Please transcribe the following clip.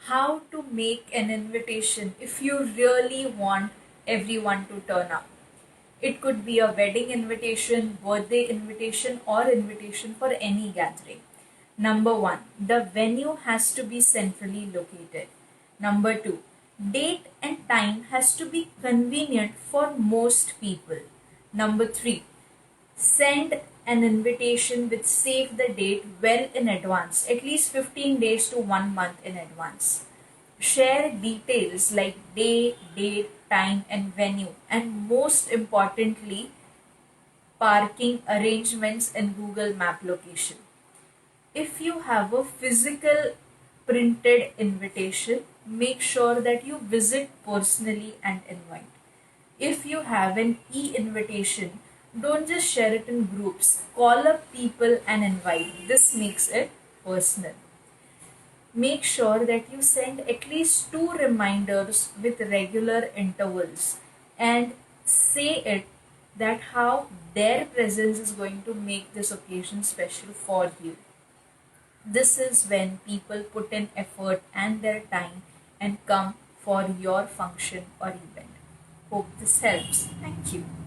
how to make an invitation if you really want everyone to turn up. It could be a wedding invitation, birthday invitation, or invitation for any gathering. Number one, the venue has to be centrally located. Number two, date and time has to be convenient for most people. Number three, send an invitation with save the date well in advance, at least 15 days to 1 month in advance. Share details like day, date, time, and venue, and most importantly, parking arrangements in Google Map location. If you have a physical printed invitation, make sure that you visit personally and invite. If you have an e-invitation, don't just share it in groups. Call up people and invite. This makes it personal. Make sure that you send at least 2 reminders with regular intervals and say it that how their presence is going to make this occasion special for you. This is when people put in effort and their time and come for your function or event. Hope this helps. Thank you.